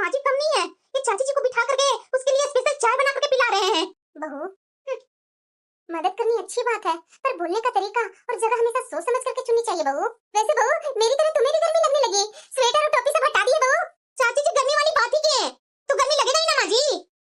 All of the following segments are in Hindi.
माजी कम नहीं है, ये चाची जी को बिठा करके उसके लिए स्पेशल चाय बना करके पिला रहे हैं। बहू, मदद करनी अच्छी बात है, पर बोलने का तरीका और जगह हमेशा सोच समझ करके चुननी चाहिए बहू। वैसे बहू, मेरी तरह तुम्हें भी गर्मी लगने लगी, स्वेटर और टोपी सब हटा दिए बहू। चाची जी गर्मी वाली बात ही की है, तो गर्मी लगेगा ही ना माजी।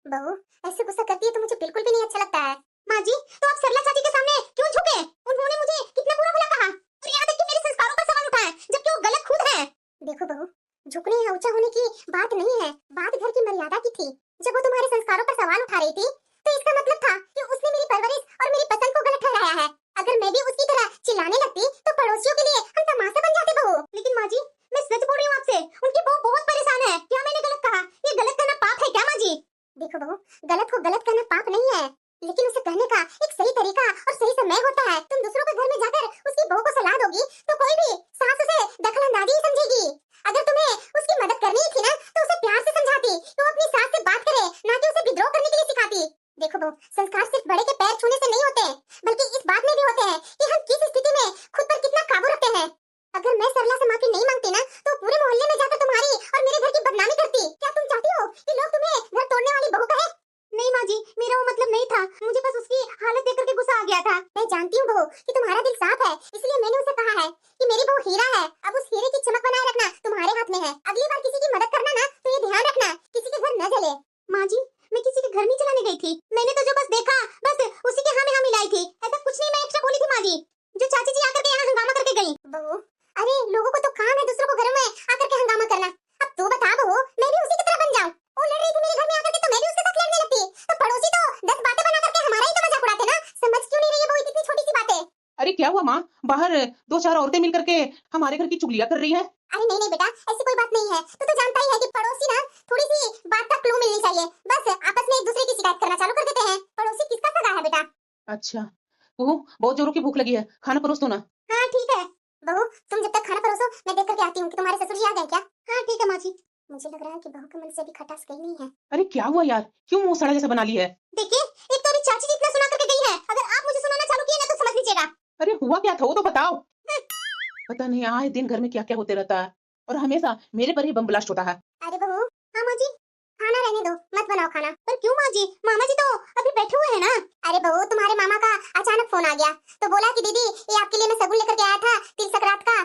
बहू, ऐसे गुस्सा करती है तो मुझे बिल्कुल भी नहीं अच्छा लगता है। माजी तो आप सरला चाची के सामने क्यों झुके? उन्होंने मुझे कितना बुरा भला कहा और यहाँ तक कि मेरे संस्कारों पर सवाल उठाए, जबकि वो गलत खुद है। देखो बहू, झुकने या ऊंचा होने की बात नहीं है, बात घर की मर्यादा की थी। जब वो तुम्हारे संस्कारों पर सवाल उठा रही थी तो इसका मतलब था कि उसने मेरी परवरिश और मेरी पसंद को गलत ठहराया है। अगर मैं भी उसकी तरह चिल्लाने लगती तो पड़ोसियों के लिए हम तमाशा बन जाते बहू। लेकिन माजी मैं सच बोल रही हूँ आपसे, उनकी बहू बहुत परेशान है। क्या मैंने गलत कहा? ये गलत करना पाप है क्या माजी? देखो बहू, गलत को गलत करना पाप नहीं है, लेकिन उसे कहने का एक सही तरीका और सही समय होता है। तुम दूसरों के घर में जाकर उसकी बहू को सलाह दोगी तो कोई भी सास उसे दखलंदाजी ही समझेगी। अगर तुम्हें उसकी मदद करनी थी ना तो उसे प्यार से समझाती कि वो अपनी सास से बात करे, ना कि उसे विद्रोह करने के लिए सिखाती। देखो बहू, संस्कार सिर्फ बड़े के पैर छूने से नहीं होते, बल्कि इस बात में भी होते हैं कि हम किस स्थिति में खुद पर कितना काबू रखते हैं। अगर मैं सरला से माफी नहीं मांगती ना तो पूरे मोहल्ले में जाकर तुम्हारी और मेरे घर की बदनामी करती। क्या तुम चाहती हो कि लोग तुम्हें घर तोड़ने वाली बहू कहे? नहीं माजी, मेरा वो मतलब नहीं था, मुझे बस उसकी हालत देख करके गुस्सा आ गया था। मैं जानती हूँ बहू कि तुम्हारा दिल साफ है, इसलिए मैंने उसे कहा है कि मेरी बहू हीरा है। अब उस हीरे की चमक बनाए रखना तुम्हारे हाथ में है। अगली बार किसी की मदद करना ना तो ये ध्यान रखना किसी के घर न जले। माजी मैं किसी के घर नहीं चलाने गई थी, मैंने तो जो बस देखा बस उसी के हाँ में हाँ मिलाई थी। ऐसा कुछ नहीं मैं एक्स्ट्रा बोली थी माजी, जो चाची जी आकर के यहाँ हंगामा करके गई। बहू, अरे लोगों को तो काम है दूसरों को घरों में आकर के हंगामा करना। अब तू बता बहू, मैं भी उसी की तरह बन जाऊं? वो लड़ रही थी मेरे घर में आकर के तो मैं भी उसके साथ लड़ने लगती। तो पड़ोसी तो 10 बातें बना करके हमारा ही तो मजाक उड़ाते ना। समझ क्यों नहीं रही है बहू इतनी छोटी सी बातें? अरे क्या हुआ माँ, बाहर 2-4 औरतें मिल करके हमारे घर की चुगलियां कर रही है। अरे नहीं नहीं बेटा, ऐसी कोई बात नहीं है। तो जानता ही है कि पड़ोसी ना थोड़ी सी बात का क्लू मिलनी चाहिए, बस आपस में एक दूसरे की शिकायत करना चालू कर देते हैं। पड़ोसी किसका सगा है बेटा? अच्छा बहू, बहुत जोरों की भूख लगी है, खाना परोस दो ना। हाँ ठीक है बहू, तुम जब तक खाना परोसो मैं देख करके आती हूँ कि तुम्हारे ससुर जी आ गए क्या। हाँ ठीक है माजी। मुझे लग रहा है कि बहू के मन से भी खटास गई नहीं है। अरे क्या हुआ यार, क्यों मुंह सड़ा जैसा बना ली है? देखिए एक तो अभी चाची जी इतना सुना करके गई है, अगर आप मुझे सुनाना चालू किए ना तो समझ लीजिएगा। अरे हुआ क्या था वो तो बताओ। पता नहीं आए दिन घर में क्या क्या होते रहता है और हमेशा मेरे पर ही बम ब्लास्ट होता है। अरे बहू, हाँ माजी। खाना रहने दो, मत बनाओ खाना। पर क्यों माजी, मामा जी तो अभी बैठे हुए हैं ना। अरे बहू, तुम्हारे मामा का अचानक फोन आ गया तो बोला कि दीदी ये आपके लिए मैं सगुन लेकर के आया था तिल संक्रांत का,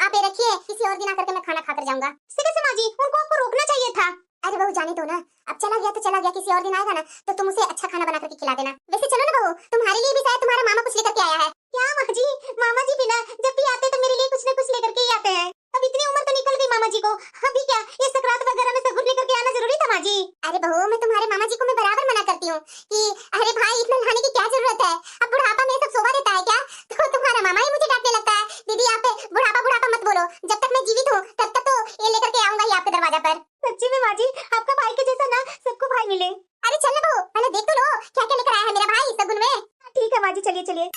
आप ये रखिए, किसी और दिन आकर के मैं खाना खाकर जाऊंगा। इससे कैसे माजी, उनको आपको रोकना चाहिए था। अरे बहू जाने दो ना, अब चला गया तो चला गया, किसी और दिन आएगा ना तो तुम उसे अच्छा खाना बना करके खिला देना। वैसे चलो ना बहू, तुम्हारे लिए भी शायद तुम्हारा मामा कुछ लेकर के आया है। क्या माजी, मामा जी बिना जब भी आते तो मेरे लिए कुछ न कुछ लेकर के ही आते हैं। अब इतनी उम्र तो निकल गई मामा जी को, अभी क्या ये संक्रांत वगैरह में सगुन लेकर के आना जरूरी था माजी? अरे बहू, मैं तुम्हारे मामा जी को मैं बराबर मना करती हूँ कि अरे भाई इतना लाने की क्या जरूरत है, अब बुढ़ापा में सब शोभा देता है क्या? तो तुम्हारा मामा ही मुझे डांटने लगता है, दीदी आप बुढ़ापा बुढ़ापा मत बोलो, जब तक मैं जीवित हूँ तब तक तो ये लेकर के आऊंगा ही आपके दरवाजा पर। सच्ची में माजी, आपका भाई के जैसा ना सबको भाई मिले। अरे चल ना बहू, पहले देख तो लो क्या क्या लेकर आया है मेरा भाई सगुन में। ठीक है माजी, चलिए चलिए।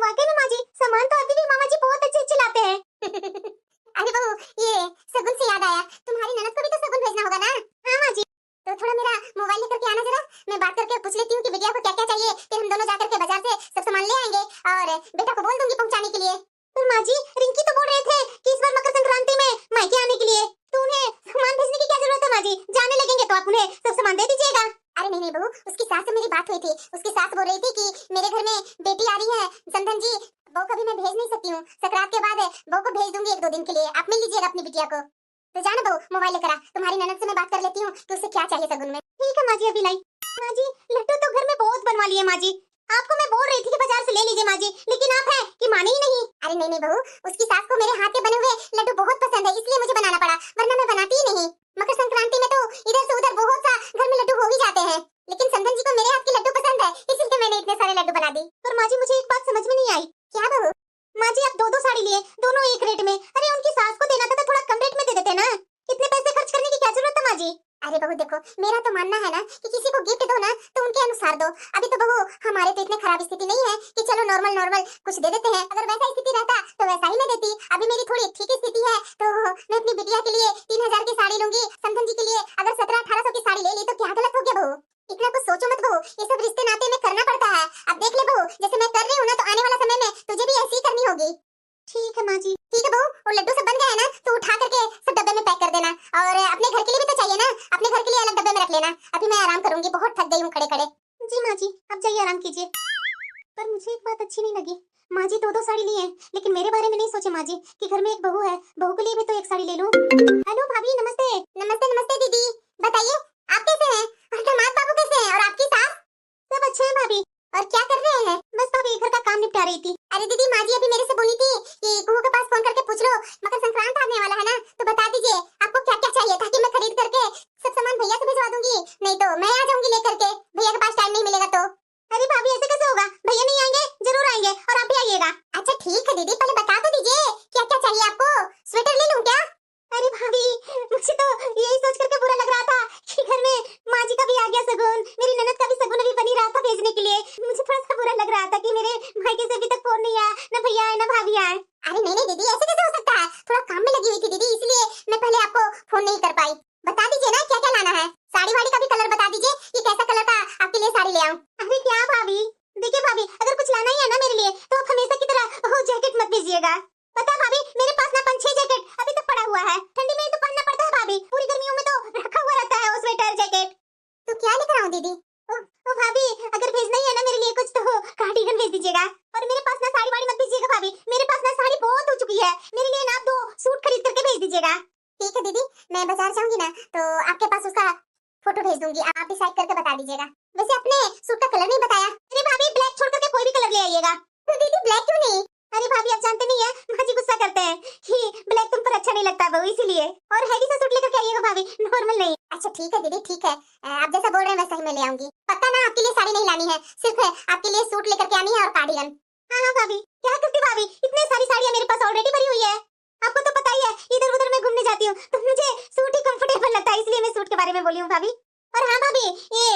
वाकई में माजी, सामान तो अभी भी मामा जी बहुत अच्छे लाते हैं। अरे बहू, ये सगुन से याद आया, तुम्हारी ननद को भी तो सगुन भेजना होगा ना? हाँ माजी। तो थोड़ा मेरा मोबाइल लेकर के आना जरा, मैं बात करके पूछ लेती हूँ कि बिटिया को क्या क्या चाहिए, फिर हम दोनों जाकर के बाजार से सब सामान ले आएंगे और बेटा को बोल दूंगी पहुंचाने के लिए। पर माजी, रिंकी तो बोल रहे थे कि इस बार मकर संक्रांति में मायके आने के लिए, तो उन्हें सामान भेजने की क्या जरूरत है माजी? जाने लगेंगे तो आप उन्हें सब सामान दे दीजिएगा। अरे नहीं नहीं बहू, उसकी सास से मेरी बात हुई थी, उसकी सास बोल रही थी कि मेरे घर में बेटी आ रही है समधन जी, बहू को भी मैं भेज नहीं सकती हूँ, संक्रांत के बाद बहू को भेज दूंगी 1-2 दिन के लिए, आप मिल लीजिएगा अपनी बिटिया को। तो जाना बहू, मोबाइल लेकर आ, तुम्हारी ननद से मैं बात कर लेती हूँ कि उसे क्या चाहिए सगुन में। ठीक है माजी, अभी लाई। माजी लड्डू तो घर में बहुत बनवा लिए माजी, आपको मैं बोल रही थी कि बाजार से ले लीजिए माजी, लेकिन आप है कि माने ही नहीं। अरे नहीं नहीं बहू, उसकी सास को मेरे हाथ के बने हुए लड्डू बहुत पसंद है, इसलिए मुझे बनाना पड़ा, वरना मैं बनाती ही नहीं। मकर संक्रांति में तो इधर से उधर बहुत सा घर में लड्डू हो ही जाते हैं, लेकिन समधन जी को मेरे हाथ के लड्डू पसंद है, इसलिए मैंने इतने सारे लड्डू बना दी। पर माजी मुझे एक बात समझ में नहीं आई। क्या बहू? माजी आप 2-2 साड़ी लिए, दोनों एक रेट में, अरे उनकी सास को देना था तो थोड़ा कम रेट में दे देते ना, इतने पैसे खर्च करने की क्या जरूरत है माजी? अरे बहू देखो, मेरा तो मानना है ना कि किसी को गिफ्ट दो ना तो उनके अनुसार दो। अभी तो बहू हमारे तो इतने खराब स्थिति नहीं है कि चलो नॉर्मल कुछ दे देते हैं, अगर वैसा स्थिति रहता तो वैसा ही मैं देती। अभी मेरी थोड़ी ठीक स्थिति है तो मैं अपनी बिटिया के लिए 3000 की साड़ी लूंगी, समधन जी के लिए अगर 1700-1800 की साड़ी ले ली तो क्या गलत हो गया बहू? इतना कुछ सोचो मत बहू, ये सब रिश्ते नाते में करना पड़ता है। अब देख ले बहू, जैसे मैं कर रही हूँ ना तो आने वाला समय में तुझे भी ऐसी ही करनी होगी। ठीक है माजी। ठीक है बहू, और लड्डू सब बन गए हैं ना तो उठा करके सब डब्बे में पैक कर देना और अपने घर के लिए भी तो चाहिए ना, अपने घर के लिए अलग डब्बे में रख लेना। अभी मैं आराम करूंगी, बहुत थक गई हूँ खड़े खड़े। जी माँ जी, आप जाइए आराम कीजिए। पर मुझे एक बात अच्छी नहीं लगी, माँ जी दो दो साड़ी ली है, लेकिन मेरे बारे में नहीं सोचे माँ जी कि घर में एक बहू है, बहू के लिए भी तो एक साड़ी ले लूं। हेलो भाभी, नमस्ते। नमस्ते नमस्ते दीदी, बताइए आप कैसे हैं और दामाद बाबू कैसे हैं और आपकी सास? सब अच्छे हैं भाभी। और क्या कर रहे हैं? बस भाभी घर का काम निपटा रही थी। अरे दीदी, माँ जी अभी मेरे से बोली थी कि गुरु के पास फोन करके पूछ लो, मकर संक्रांत आने वाला है ना, तो बता दीजिए आपको क्या क्या चाहिए ताकि मैं खरीद करके सब सामान भैया से भिजवा दूंगी, नहीं तो मैं आ जाऊंगी लेकर के, भैया के पास टाइम नहीं मिलेगा तो। अरे भाभी ऐसे कैसे होगा, भैया नहीं आएंगे? जरूर आएंगे और आप भी आइएगा। अच्छा ठीक है दीदी, पहले बता तो दीजिए क्या क्या चाहिए आपको, स्वेटर ले लूं क्या? अरे भाभी, मुझे तो यही सोच करके बुरा लग रहा था कि घर में माँ जी का भी आ गया सगुन, मेरी ननद का भी सगुन अभी बनी रहा था भेजने के लिए। मुझे थोड़ा सा बुरा लग रहा था कि मेरे मायके से अभी तक फोन नहीं आया, ना भैया आए ना भाभी आए। अरे नहीं नहीं दीदी, ऐसे कैसे हो सकता है, थोड़ा काम में लगी हुई थी दीदी, इसलिए मैं पहले आपको फोन नहीं कर पाई। बता दीजिए ना क्या क्या लाना है, साड़ी वाड़ी का भी कलर बता दीजिए कि कैसा कलर का आपके लिए साड़ी ले आऊं। अरे क्या भाभी, देखिए भाभी, अगर कुछ लाना ही है ना मेरे लिए तो आप हमेशा की तरह वो जैकेट मत भेजिएगा। पता है भाभी, मेरे पास ना 5-6 जैकेट अभी तक पड़ा हुआ है, ठंडी में ही तो पहनना पड़ता है भाभी, पूरी गर्मियों में तो रखा हुआ रहता है वो स्वेटर जैकेट। तो क्या लेकर आऊं दीदी? ओ भाभी, अगर भेजना ही है ना मेरे लिए कुछ तो कार्डिगन भेज दीजिएगा। और मेरे पास ना साड़ी वाड़ी मत भेजिएगा भाभी, मेरे पास ना साड़ी बहुत हो चुकी है, मेरे लिए ना आप 2 सूट खरीद करके भेज दीजिएगा। ठीक है दीदी, मैं बाजार जाऊंगी ना तो आपके पास उसका फोटो भेज दूंगी, आप डिसाइड करके बता दीजिएगा। वैसे आपने सूट का कलर नहीं बताया। अरे भाभी, ब्लैक छोड़ करके कोई भी कलर ले आइएगा। तो दीदी ब्लैक क्यों नहीं? अरे भाभी, आप जानते नहीं है माँ जी गुस्सा करते हैं कि ब्लैक तुम पर अच्छा नहीं लगता बहू, इसीलिए। और हैवी सा सूट लेकर के आइएगा भाभी, नॉर्मल नहीं। अच्छा ठीक है दीदी, ठीक है, आप जैसा बोल रहे हैं वैसा ही मैं ले आऊंगी। पक्का ना आपके लिए साड़ी नहीं लानी है, सिर्फ आपके लिए सूट लेकर के आनी है और कार्डिगन। हाँ हाँ भाभी, क्या करती भाभी, इतने सारी साड़ियाँ मेरे पास ऑलरेडी भरी हुई है। आपको तो पता ही है, इधर उधर मैं घूमने जाती हूँ तो मुझे सूट ही कंफर्टेबल लगता है, इसलिए मैं सूट के बारे में बोली हूँ भाभी। और हाँ भाभी, ये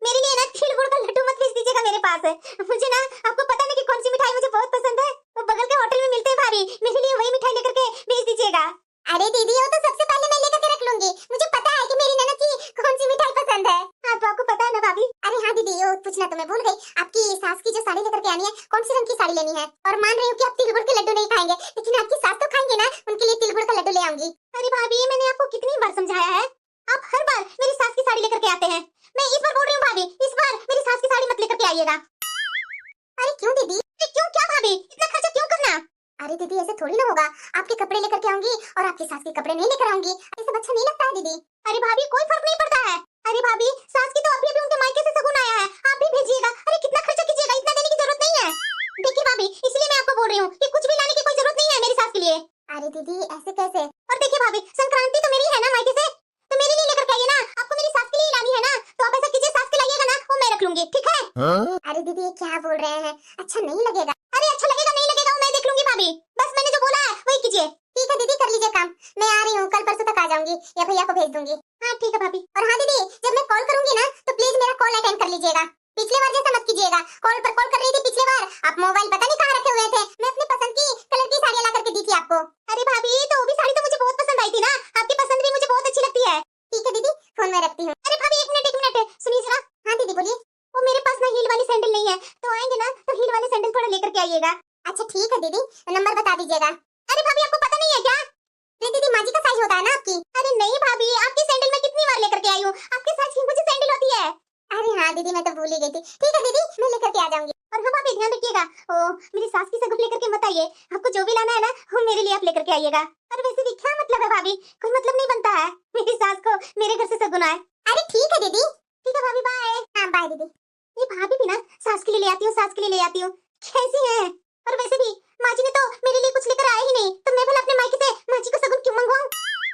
मेरे लिए ना तिल गुड़ का लड्डू मत भेज दीजिएगा मेरे पास। मुझे ना, आपको पता नहीं कि कौन सी मिठाई मुझे बहुत पसंद है, वो बगल के होटल में मिलते हैं भाभी, मेरे लिए वही मिठाई लेकर के भेज दीजिएगा। अरे दीदी, वो तो सबसे पहले मैं लेकर के रख लूंगी, मुझे पता है कि मेरी ननद की कौन सी मिठाई पसंद है। हाँ तो आपको पता है ना भाभी। अरे हाँ दीदी, वो पूछना तो मैं भूल गई, आपकी सास की जो साड़ी लेकर के आनी है, कौन सी रंग की साड़ी लेनी है? और मान रही हूँ कि आप तिल गुड़ के लड्डू नहीं खाएंगे, लेकिन आपकी सास तो खाएंगे ना, उनके लिए तिल गुड़ का लड्डू ले आऊंगी। अरे भाभी, मैंने आपको कितनी बार समझाया है, आप हर बार मेरी सास की साड़ी लेकर के आते हैं। मैं इस बार बोल रही हूँ भाभी, इस बार मेरी सास की साड़ी मत लेकर के आइएगा। अरे क्यों दीदी? क्यों क्या भाभी, इतना खर्चा क्यों करना? अरे दीदी, ऐसे थोड़ी ना होगा, आपके कपड़े लेकर के आऊंगी और आपकी सास के कपड़े नहीं लेकर आऊंगी, ऐसे अच्छा नहीं लगता है दीदी। अरे भाभी, कोई फर्क नहीं पड़ता है। अरे भाभी, सास की तो अभी अभी उनके मायके से सगुन आया है, आप भी भेजिएगा। अरे कितना खर्चा कीजिएगा, इतना देने की जरूरत नहीं है। देखिए भाभी, इसलिए मैं आपको बोल रही हूँ कि कुछ भी लाने की कोई जरूरत नहीं है मेरी सास के लिए। अरे दीदी ऐसे कैसे? और देखिए भाभी, संक्रांति तो मेरी है ना मायके से, तो मेरे लिए लेकर के आइए ना। आपको मेरी सास के लिए लानी है ना, तो आप ऐसा कीजिए, सास के लाइएगा ना, वो मैं रख लूंगी, ठीक है? अरे दीदी ये क्या बोल रहे हैं, अच्छा नहीं लगेगा। अरे अच्छा लगेगा नहीं लगेगा वो मैं देख लूंगी भाभी, बस मैंने जो बोला है वही कीजिए। ठीक है दीदी, कर लीजिए काम, मैं आ रही हूँ, कल परसों तक आ जाऊंगी या भैया को भेज दूंगी। हाँ ठीक है भाभी। और हाँ दीदी, जब मैं कॉल करूंगी ना तो प्लीज मेरा कॉल अटेंड कर लीजिएगा, पिछले बार जैसा मत कीजिएगा। कॉल पर कॉल कर रही थी पिछले बार, आप मोबाइल पता नहीं कहाँ रखे हुए थे, मैं अपनी पसंद की कलर की साड़ी ला करके दी थी आपको। अरे भाभी, तो वो भी साड़ी तो मुझे बहुत पसंद आई थी ना, आपकी पसंद भी मुझे बहुत अच्छी लगती है। ठीक है दीदी, फोन में रखती हूँ। अरे भाभी एक मिनट सुनिए जरा। हाँ दीदी बोलिए। वो मेरे पास ना हील वाली सैंडल नहीं है, तो आएंगे ना तो हील वाले सैंडल थोड़ा लेकर के आइएगा। अच्छा ठीक है दीदी, नंबर बता दीजिएगा। अरे भाभी, आपको पता नहीं है क्या? अरे दीदी, माँ जी का साइज होता है ना आपकी। अरे नहीं भाभी, आपकी सैंडल मैं कितनी बार लेकर के आई हूँ, आपके साइज की मुझे सैंडल होती है। अरे हाँ दीदी, मैं तो भूल ही गई थी। ठीक है दीदी, मैं लेकर के आ जाऊंगी। और हाँ भाभी, ध्यान रखिएगा, ओ मेरी सास की सगुन लेकर के मत आइए, आपको जो भी लाना है ना वो मेरे लिए आप लेकर के आइएगा। और वैसे भी क्या मतलब है भाभी, कोई मतलब नहीं बनता है मेरी सास को मेरे घर से सगुन आए। अरे ठीक है दीदी। ठीक है भाभी, बाय। हाँ बाय दीदी। ये भाभी भी ना सास के लिए ले आती हूँ, सास के लिए ले आती हूँ, कैसी है। और वैसे भी माँ जी ने तो मेरे लिए कुछ लेकर आया ही नहीं, तो मैं भला अपने मायके से माँ जी को सगुन क्यों मंगवाऊं?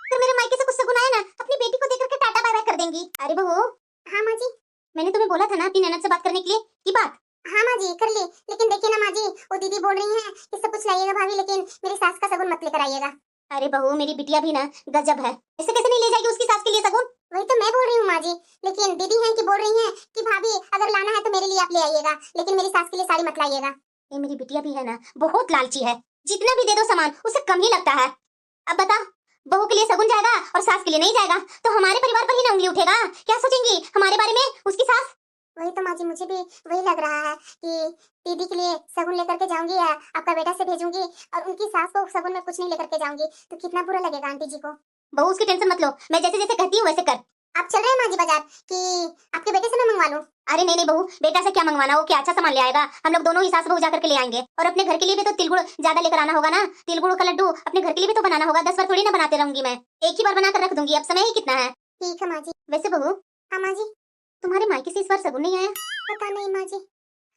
अगर मेरे मायके से कुछ सगुन आया ना, अपनी बेटी को देकर के टाटा बाय बाय कर देंगी। अरे बहू। हाँ माँ जी। मैंने तुम्हें बोला था ना अपनी ननद से बात करने के लिए, की बात? हाँ माँ जी कर ली, लेकिन देखिए ना माँ जी, वो दीदी बोल रही हैं कि सब कुछ लाइएगा भाभी, लेकिन मेरी सास का सगुन मत लेकर आइएगा। अरे बहू, मेरी बिटिया भी ना गजब है, ऐसे कैसे नहीं ले जाएगी उसकी सास के लिए सगुन? वही तो मैं बोल रही हूँ माँ जी, लेकिन दीदी हैं कि बोल रही हैं कि भाभी अगर लाना है तो मेरे लिए आप ले आइएगा, लेकिन मेरी सास के लिए साड़ी मत लाइएगा। ये मेरी बिटिया भी है ना बहुत लालची है, जितना भी दे दो सामान उसे कम ही लगता है। अब बता, बहू के लिए सगुन जाएगा और सास के लिए नहीं जाएगा तो हमारे परिवार पर ही ना उंगली उठेगा। क्या सोचेंगी हमारे बारे में उसकी सास? वही तो माँ जी, मुझे भी वही लग रहा है कि दीदी के लिए सगुन लेकर के जाऊंगी या आपका बेटा से भेजूंगी और उनकी सास को सगुन में कुछ नहीं लेकर के जाऊंगी तो कितना बुरा लगेगा आंटी जी को। बहू उसकी टेंशन मत लो, मैं जैसे जैसे कहती हूँ वैसे कर। आप चल रहे हैं माँ जी बाजार कि आपके बेटे से मैं मंगवा लूं? अरे नहीं नहीं बहू, बेटा से क्या मंगवाना, वो क्या अच्छा सामान ले आएगा। हम लोग दोनों ही सास बहू जाकर के ले आएंगे। और अपने घर के लिए भी तो तिलगुड़ ज्यादा लेकर आना होगा ना, तिलगुड़ का लड्डू अपने घर के लिए भी तो बनाना होगा। 10 बार थोड़ी ना बनाते रहूंगी मैं, एक ही बार बनाकर रख दूंगी। अब समय ही कितना है। ठीक है माँ जी। वैसे बहू, हाँ माँ जी। तुम्हारे मायके से इस बार शगुन नहीं आया? पता नहीं माँ जी,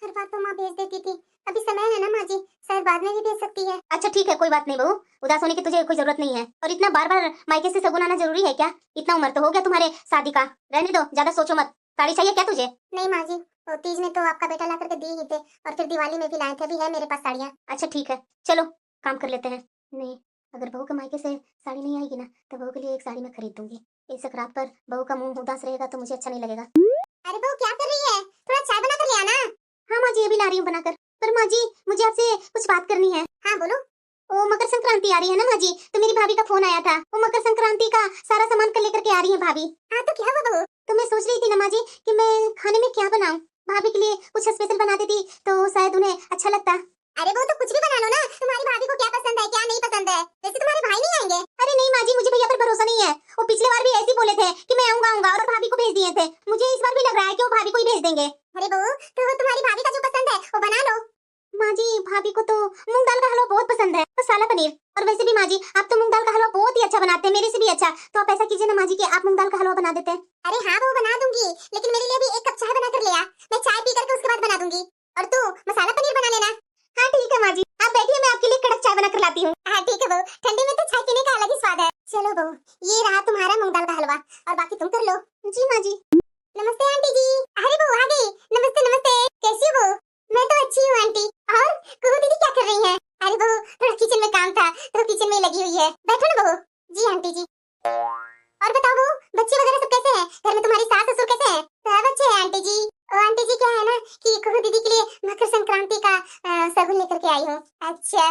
हर बार तो माँ भेज देती थी, अभी समय है ना माँ जी, शायद बाद में भी भेज सकती है। अच्छा ठीक है, कोई बात नहीं बहू, उदास होने की तुझे कोई जरूरत नहीं है। और इतना बार बार मायके से शगुन आना जरूरी है क्या? इतना उम्र तो हो गया तुम्हारे शादी का, रहने दो, ज्यादा सोचो मत। साड़ी चाहिए क्या तुझे? नहीं माँ जी, वो तीज में तो आपका बेटा ला करके दी ही थे, और फिर दिवाली में भी लाए थे, अभी है मेरे पास साड़ियाँ। अच्छा ठीक है, चलो काम कर लेते हैं। नहीं, अगर बहू के मायके से साड़ी नहीं आएगी ना, तो बहू के लिए एक साड़ी मैं खरीद दूंगी। इस रात पर बहू का मुंह उदास रहेगा तो मुझे अच्छा नहीं लगेगा। अरे बहू क्या कर रही है, थोड़ा चाय बना कर ले आना। हाँ माँ जी, अभी ला रही हूँ बनाकर। पर माँ जी, मुझे आपसे कुछ बात करनी है। हाँ बोलो। ओ मकर संक्रांति आ रही है ना माँ जी, तो मेरी भाभी का फोन आया था। वो मकर संक्रांति का सारा सामान कर लेकर के आ रही है भाभी। हाँ तो क्या हुआ बहू? तो मैं सोच रही थी ना माँ जी कि मैं खाने में क्या बनाऊं, भाभी के लिए कुछ स्पेशल बना देती तो शायद उन्हें अच्छा लगता। अरे वो तो कुछ भी बना लो ना, तुम्हारी भाभी को क्या पसंद है क्या नहीं पसंद है। वैसे तुम्हारे भाई नहीं आएंगे? अरे नहीं माँ जी, मुझे भैया पर भरोसा नहीं है। वो पिछले बार भी ऐसे ही बोले थे कि मैं आऊंगा आऊंगा, और भाभी को भेज दिए थे। मुझे इस बार भी लग रहा है कि वो भाभी को ही भेज देंगे। अरे बहू, तो तुम्हारी भाभी का जो पसंद है वो बना लो। माँ जी, भाभी को तो मूंग दाल का हलवा बहुत पसंद है, मसाला पनीर। और वैसे भी माँ जी, आप तो मूंग दाल का हलवा बहुत ही अच्छा बनाते हैं, मेरे से भी अच्छा। तो आप ऐसा कीजिए ना माँ जी कि आप मूंग दाल का हलवा बना देते हैं। अरे हाँ वो बना दूंगी, लेकिन मेरे लिए भी एक कप चाय बना कर ले आ, मैं चाय पी करके उसके बाद बना दूंगी। और तू मसाला पनीर बना लेना। हाँ ठीक है माँ जी, आप बैठिए, मैं आपके लिए कड़क चाय बना कर लाती हूँ। हाँ ठीक है बहू, ठंडी में तो चाय पीने का अलग ही स्वाद है। चलो बहू, ये रहा तुम्हारा मूंग दाल का हलवा, और बाकी तुम कर लो। जी माँ जी। नमस्ते आंटी जी। अरे बहू आ गई, नमस्ते नमस्ते, कैसी हो? मैं तो अच्छी हूँ आंटी। और कुहू दीदी क्या कर रही हैं? अरे बहू थोड़ा किचन में काम था तो किचन में लगी हुई है, बैठो ना बहू। जी आंटी जी। और बताओ बहू, बच्चे वगैरह सब कैसे हैं? घर में तुम्हारी सास ससुर कैसे हैं? सब अच्छे हैं आंटी जी। और आंटी जी क्या है ना कि कुहू दीदी के लिए मकर संक्रांति का शगुन लेकर के आई हूँ। अच्छा,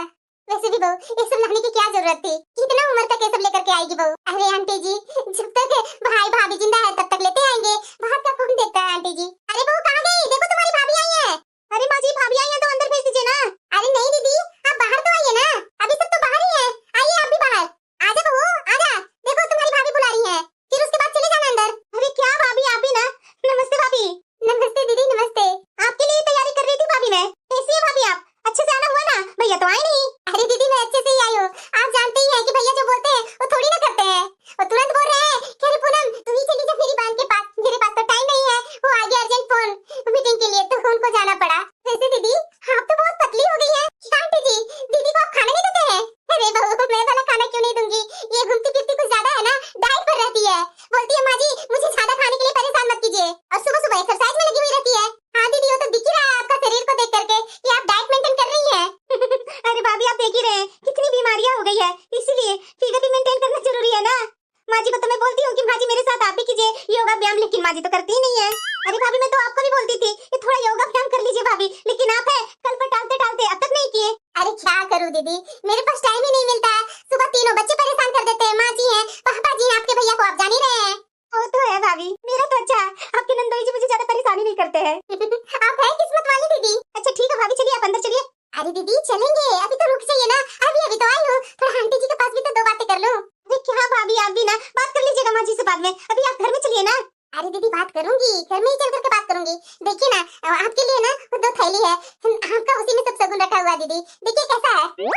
वैसे भी बहू ये सब लाने की क्या जरूरत थी, कितना उम्र तक ये सब लेकर के आएगी बहू? अरे आंटी जी, जब तक भाई भाभी जिंदा है तब तक लेते आएंगे, बाहर का कौन देता है आंटी जी। अरे बहू कहाँ गई, देखो तुम्हारी भाभी आई है। अरे माँ जी, भाभी आई है तो अंदर भेज दीजिए ना। अरे नहीं दीदी, आप बाहर तो आइए ना, अभी सब तो बाहर ही है, आइए आप भी बाहर। आजा बहू आजा, देखो तुम्हारी भाभी बुला रही है, फिर उसके बाद चले जाना अंदर। अरे क्या भाभी, आप भी ना। नमस्ते भाभी। नमस्ते दीदी नमस्ते। आपके लिए तैयारी कर रही थी भाभी मैं। कैसी है भाभी आप? अच्छे से आना हुआ ना? भैया तो आए नहीं। अरे दीदी मैं अच्छे से ही आई हूँ, आप जानते ही हैं कि भैया जो बोलते हैं वो थोड़ी ना करते हैं, वो तुरंत बोल रहे हैं कि अरे पूनम तू ही चली जा मेरी बहन के पास, मेरे पास तो टाइम नहीं है, वो आ गया अर्जेंट फोन मीटिंग के लिए, तो उनको जाना पड़ा। वैसे दीदी आप तो बहुत पतली हो गई हैं। आंटी जी, दीदी को आप खाना नहीं देते हैं? अरे बहू मैं वाला खाना क्यों नहीं दूंगी, ये घूमती फिरती कुछ ज्यादा है ना, डाइट पर रहती है, बोलती है माँ जी मुझे ज्यादा खाने के लिए परेशान मत कीजिए, और सुबह सुबह एक्सरसाइज में लगी हुई रहती है। हाँ दीदी वो तो दिख ही रहा है आपका शरीर को देख करके कि आप डाइट मेंटेन कर रही हैं। अरे भाभी आप देख ही रहे हैं कितनी बीमारियां हो गई है, इसीलिए फिगर भी मेंटेन करना जरूरी है ना। माँ जी को तो मैं बोलती हूँ कि माँ जी मेरे साथ आप भी कीजिए योगा व्यायाम, लेकिन माँ जी तो करती ही नहीं है। अरे भाभी मैं तो आपको भी बोलती थी कि थोड़ा योगा व्यायाम कर लीजिए भाभी, लेकिन आप है कल पर टालते टालते अब तक नहीं किए। अरे क्या करूँ दीदी, मेरे पास टाइम ही नहीं मिलता है, सुबह तीनों बच्चे परेशान कर देते हैं, माँ जी हैं पापा जी हैं, आपके भैया को आप जान ही रहे हैं। वो तो है भाभी, मेरा तो अच्छा है, आपके नंदोई जी मुझे ज्यादा परेशानी नहीं करते हैं। आप है किस्मत वाली दीदी। अच्छा ठीक है भाभी, चलिए आप अंदर चलिए। अरे दीदी चलेंगे, अभी तो रुक जाइए ना, अभी तो आई हूँ, थोड़ा आंटी जी के पास भी तो दो बातें कर लूं। अरे क्या भाभी, आप भी ना बात कर लीजिएगा माँ जी से बाद में, अभी आप घर में चलिए ना। अरे दीदी बात करूंगी, घर में ही चल करके बात करूंगी। देखिए ना आपके लिए ना वो 2 थैली है, आपका उसी में सब शगुन रखा हुआ है दीदी, देखिए कैसा है।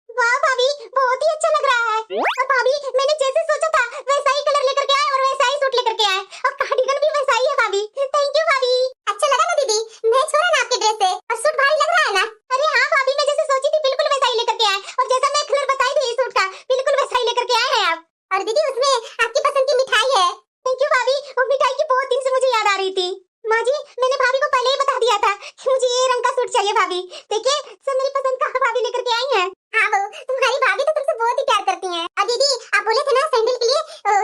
वाह भाभी, बहुत ही अच्छा लग रहा है। और भाभी मैंने जैसे सोचा था वैसा ही कलर लेकर के आए और वैसा ही सूट लेकर के आए, और कार्डिगन भी वैसा ही है भाभी। थैंक यू भाभी। अच्छा लगा ना दीदी, मैच हो रहा है ना आपके ड्रेस से, और सूट भारी लग रहा है ना। अरे हाँ भाभी, मैं जैसे सोची थी बिल्कुल वैसा ही लेकर के आए, और जैसा मैं कलर बताई थी सूट का बिल्कुल वैसा ही लेकर के आए हैं आप। और दीदी उसमें आपकी पसंद की मिठाई है। थैंक यू भाभी, वो मिठाई की बहुत दिन से मुझे याद आ रही थी। माँ जी मैंने भाभी को पहले ही बता दिया था कि मुझे ये रंग का सूट चाहिए भाभी, देखिए सब मेरी पसंद का भाभी लेकर के आई हैं। हाँ वो तुम्हारी भाभी तो तुमसे बहुत ही प्यार करती हैं। और दीदी आप बोले थे ना सैंडल के लिए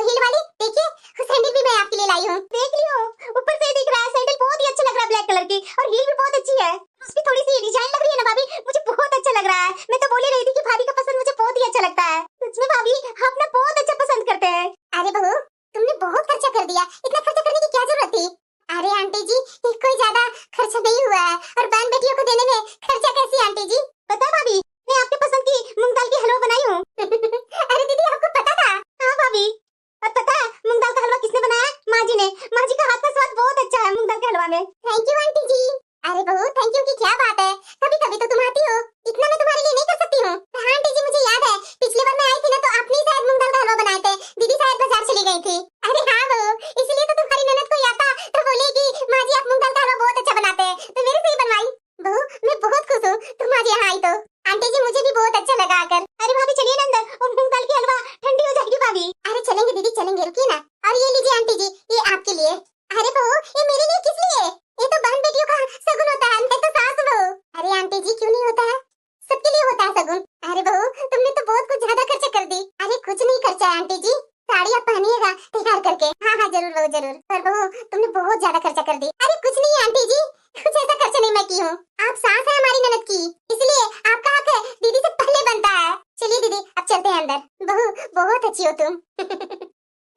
हील वाली, देखिए वो सैंडल भी मैं आपके लिए लाई हूँ। देख लियो, ऊपर से दिख रहा है सैंडल बहुत ही अच्छा लग रहा है, ब्लैक कलर की, और हील भी बहुत अच्छी है, उसकी थोड़ी सी डिजाइन लग रही है ना भाभी, मुझे बहुत अच्छा लग रहा है। मैं तो बोल ही रही थी कि भाभी का पसंद मुझे बहुत ही अच्छा लगता है। सच में भाभी आप ना बहुत अच्छा पसंद करते हैं। अरे बहू तुमने बहुत खर्चा कर दिया, इतना खर्चा करने की क्या जरूरत थी? अरे आंटी जी ये कोई ज्यादा खर्चा नहीं हुआ है, और बहन बेटियों को देने में खर्चा कैसी आंटी जी? पता है भाभी, मैं आपके पसंद की मूंग दाल की हलवा बनाई हूँ। अरे दीदी आपको पता था? हाँ भाभी। और पता है मूंग दाल का हलवा किसने बनाया? माँ जी ने। माँ जी का हाथ का स्वाद बहुत अच्छा है मूंग दाल के हलवा में। थैंक यू आंटी जी। अरे बहू थैंक यू की क्या बात है, कभी कभी तो तुम आती हो, इतना मैं तुम्हारे लिए नहीं कर सकती हूँ। हाँ आंटी जी मुझे याद है, पिछली बार मैं आई थी ना तो आपने ही शायद मूंग दाल का हलवा बनाए थे, दीदी शायद बाजार चली गई थी। अरे हाँ बहू, इसलिए तो तुम्हारी ननद को याद था तो बोली कि माँ जी आप मूंग दाल का हलवा बहुत अच्छा बनाते हैं, तो मेरे से ही बनवाई। बहू मैं बहुत खुश हूँ तुम आज यहाँ आई तो। आंटी जी मुझे भी बहुत अच्छा लगा आकर। अरे भाभी चलिए ना अंदर, और मूंग दाल की हलवा ठंडी हो जाएगी भाभी। अरे चलेंगे दीदी चलेंगे, रुकिए ना। और ये लीजिए आंटी जी, ये आपके लिए। अरे बहू ये मेरे लिए किस लिए? ये तो बहन बेटियों का शगुन होता है, मैं तो सास बहू। अरे आंटी जी क्यों नहीं होता है, सबके लिए होता है शगुन। अरे बहू तुमने तो बहुत कुछ ज्यादा खर्चा कर दी। अरे कुछ नहीं खर्चा है आंटी जी, साड़ी आप पहनिएगा तैयार करके। हाँ हाँ जरूर बहू जरूर। पर बहू तुमने बहुत ज्यादा खर्चा कर दी। अरे कुछ नहीं आंटी जी, कुछ ऐसा खर्चा नहीं मैं की हूँ, आप सास है हमारी ननद की, इसलिए आपका हक है दीदी से पहले बनता है। चलिए दीदी अब चलते हैं अंदर। बहू बहुत अच्छी हो तुम।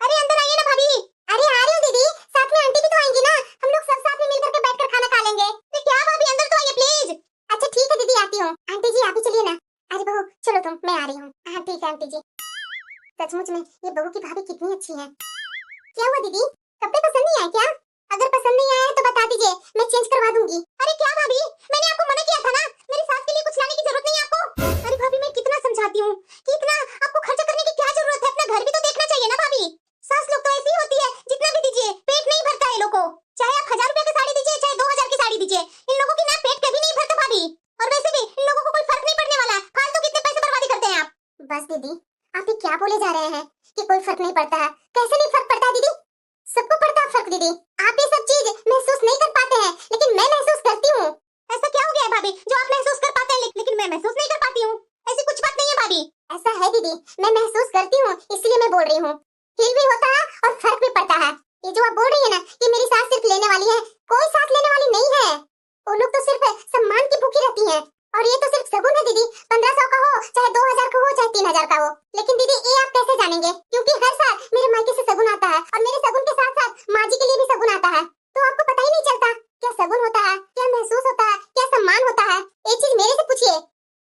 अरे अंदर आइए ना भाभी। अरे आ रही हूँ दीदी, साथ में आंटी भी तो आएंगी ना, हम लोग सब साथ में मिलकर के बैठकर खाना खा लेंगे। तो क्या भाभी अंदर तो आइए प्लीज। अच्छा ठीक है दीदी आती हूँ। आंटी जी आप भी चलिए ना। अरे बहू चलो तुम, मैं आ रही हूँ। हाँ ठीक है आंटी जी। सचमुच में ये बहू की भाभी कितनी अच्छी है। क्या हुआ दीदी, कपड़े पसंद नहीं आए क्या? अगर पसंद नहीं आए तो बता दीजिए, मैं चेंज करवा दूंगी। अरे क्या भाभी, मैंने आपको मना किया था ना, मेरी सास के लिए कुछ लाने की जरूरत नहीं है आपको। अरे भाभी मैं कितना समझाती हूँ कि इतना आपको खर्चा करने की क्या जरूरत है, अपना घर भी तो देखना चाहिए ना भाभी। सास लोग तो ऐसी होती है, जितना भी दीजिए पेट नहीं भरता है लोगों को, चाहे आप 1000 रुपए की साड़ी दीजिए चाहे 2000 की साड़ी दीजिए, इन लोगों की ना पेट कभी नहीं भरता भाभी। और वैसे भी इन लोगों को कोई फर्क नहीं पड़ने वाला, फालतू कितने पैसे बर्बादी करते हैं आप। बस दीदी आप ये क्या बोले जा रहे हैं कि कोई फर्क नहीं पड़ता है? कैसे नहीं फर्क पड़ता दीदी, सबको पड़ता है फर्क दीदी। आप ये सब चीज महसूस नहीं कर पाते हैं, लेकिन मैं महसूस करती हूँ। ऐसा क्या हो गया है भाभी जो आप महसूस कर पाते हैं लेकिन मैं महसूस नहीं कर पाती हूँ? ऐसी कुछ बात नहीं है भाभी। ऐसा है दीदी, मैं महसूस करती हूँ इसलिए मैं बोल रही हूँ। फील भी होता है और फर्क भी पड़ता है। ये जो आप बोल रही है ना कि मेरी सास सिर्फ लेने वाली है, कोई सास लेने वाली नहीं है। वो लोग तो सिर्फ सम्मान की भूखी रहती हैं। और ये तो सिर्फ शगुन है दीदी, 1500 का हो चाहे 2000 का हो चाहे 3000 का हो। लेकिन दीदी ये आप कैसे जानेंगे, क्योंकि हर साल मेरे मायके से शगुन आता है और मेरे शगुन के साथ साथ माँ जी के लिए भी शगुन आता है। तो आपको पता ही नहीं चलता क्या शगुन होता है, क्या महसूस होता है, क्या सम्मान होता है। एक चीज मेरे से पूछिए,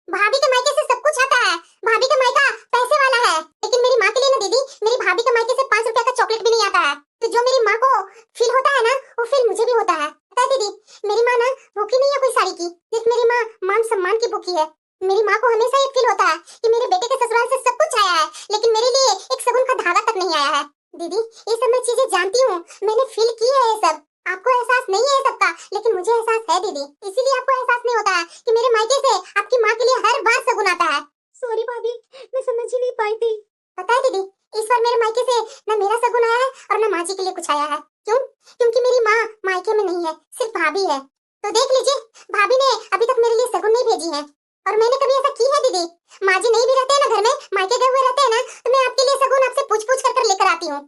भाभी के मायके से सब कुछ आता है, भाभी का मायका पैसे वाला है, लेकिन मेरी माँ के लिए ना दीदी, मेरी भाभी का मायके से 5 रुपए का चॉकलेट भी नहीं आता है। तो जो मेरी माँ को फील होता है ना, वो फील मुझे भी होता है। पता है दीदी, मेरी माँ ना भूखी नहीं है कोई साड़ी की, सिर्फ मेरी माँ मान सम्मान की भूखी है। मेरी माँ को हमेशा ये फील होता है कि मेरे बेटे के ससुराल से सब कुछ आया है, लेकिन मेरे लिए एक शगुन का धागा तक नहीं आया है। दीदी ये सब मैं चीजें जानती हूँ, मैंने फील की है ये सब। आपको एहसास नहीं है ये सबका, लेकिन मुझे एहसास है दीदी, इसीलिए आपको एहसास नहीं होता है कि मेरे मायके से आपकी माँ के लिए हर बार शगुन आता है। सॉरी भाभी, मैं समझ ही नहीं पाई थी। पता है दीदी, इस बार मेरे मायके से न मेरा शगुन आया है और न माँ जी के लिए कुछ आया है। क्यों? क्योंकि मेरी माँ मायके में नहीं है, सिर्फ भाभी है। तो देख लीजिए, भाभी ने अभी तक मेरे लिए शगुन नहीं भेजी है। और मैंने कभी ऐसा की है दीदी? माँ जी नहीं भी रहते हैं ना घर में, मायके गए हुए रहते हैं ना, तो मैं आपके लिए शगुन आपसे पूछ पूछ कर लेकर आती हूँ।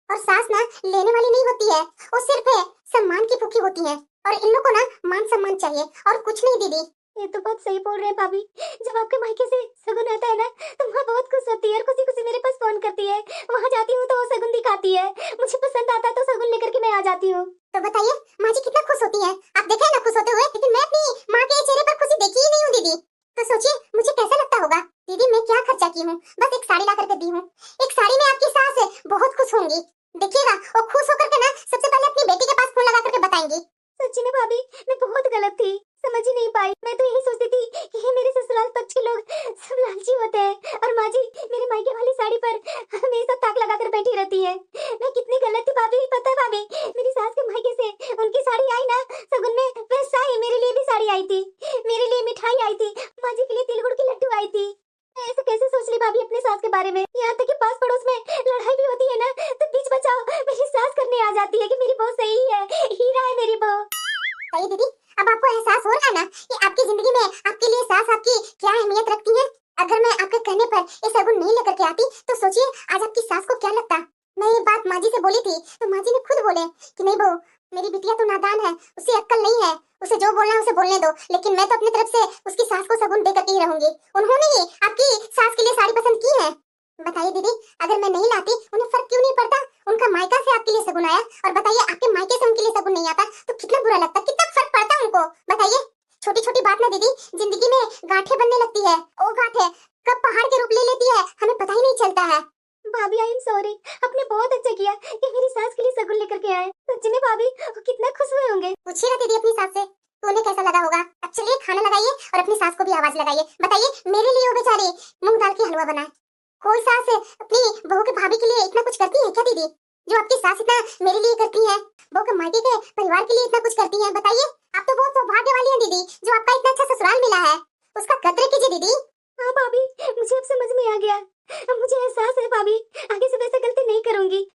और सास ना लेने वाली नहीं होती है, वो सिर्फ सम्मान की भूखी होती है। और इन लोगों को ना मान सम्मान चाहिए और कुछ नहीं दीदी। ये तो बात सही बोल रहे हैं भाभी, जब आपके मायके से शगुन आता है ना तो माँ बहुत खुश होती है और खुशी खुशी मेरे पास फोन करती है। वहाँ जाती हूँ तो वो शगुन दिखाती है, मुझे पसंद आता है तो शगुन लेकर के मैं आ जाती हूँ। तो बताइए माँ जी कितना खुश होती है, आप देखे ना खुश होते हुए, लेकिन मैं अपनी माँ के चेहरे पर खुशी देखी ही नहीं हूँ दीदी। तो सोचिए मुझे कैसा लगता होगा। दीदी मैं क्या खर्चा की हूँ, बस एक साड़ी ला करके दी हूँ। एक साड़ी में आपकी सास बहुत खुश होंगी, देखिएगा। और खुश होकर के ना सबसे पहले अपनी बेटी के पास फोन लगा करके बताएंगी। सच्ची में भाभी मैं बहुत गलत थी, समझ ही नहीं पाई। मैं तो यही सोचती थी कि ये मेरे ससुराल पक्ष के लोग सब लालची होते हैं और माँ जी मेरे मायके वाली साड़ी पर हमेशा ताक लगा कर बैठी रहती है। मैं कितनी गलत थी भाभी, पता है भाभी, मेरी सास के मायके से उनकी साड़ी आई ना शगुन में, वैसा ही मेरे लिए भी साड़ी आई थी, मेरे लिए मिठाई आई थी, माँ जी के लिए तिल गुड़ की लड्डू आई थी। मैं ऐसे कैसे सोच ली भाभी अपने सास के बारे में। यहाँ तक कि पास पड़ोस में लड़ाई भी होती है ना तो बीच बचाव मेरी सास करने आ जाती है कि मेरी बहू सही है, हीरा है मेरी बहू। सही दीदी, अब आपको एहसास हो रहा है ना कि आपकी जिंदगी में आपके लिए सास आपकी क्या अहमियत रखती है। अगर मैं आपके कहने पर ये शगुन नहीं लेकर के आती तो सोचिए आज आपकी सास को क्या लगता। मैं ये बात माँ जी से बोली थी तो माँ जी ने खुद बोले कि नहीं बहू, मेरी बिटिया तो नादान है, उसे अक्ल नहीं है, उसे जो बोलना है उसे बोलने दो, लेकिन मैं तो अपनी तरफ से उसकी सास को शगुन दे करके ही रहूंगी। उन्होंने ही आपकी सास के लिए साड़ी पसंद की है। बताइए दीदी, अगर मैं नहीं लाती उन्हें फर्क क्यों नहीं पड़ता? उनका मायका से आपके लिए शगुन आया और बताइए आपके मायके से उनके लिए शगुन नहीं आता तो कितना बुरा लगता, कितना फर्क पड़ता उनको। बताइए, छोटी छोटी बात ना दीदी जिंदगी में गांठें बनने लगती है। ओ गांठें कब पहाड़ के रूप ले लेती है हमें पता ही नहीं चलता है। भाभी आई एम सॉरी। आपने बहुत अच्छा किया कि मेरी सास के लिए सगुन लेकर के आए। सच में भाभी वो कितना खुश हुए होंगे। पूछिएगा दीदी अपनी सास से तो उन्हें कैसा लगा होगा। अब चलिए खाना लगाइए और अपनी सास को भी आवाज लगाइए, बताइए मेरे लिए वो बेचारी मूंग दाल की हलवा बनाए। कोई सास अपनी बहू के भाभी के लिए इतना कुछ करती है क्या दीदी, जो आपकी सास इतना मेरे लिए करती है, बहू के मायके के परिवार के लिए इतना कुछ करती है। बताइए आप तो बहुत सौभाग्य वाली हैं दीदी, जो आपका इतना अच्छा ससुराल मिला है, उसका कद्र कीजिए दीदी। हाँ भाभी, मुझे अब समझ में आ गया। अब मुझे एहसास है भाभी, आगे से वैसे गलती नहीं करूंगी।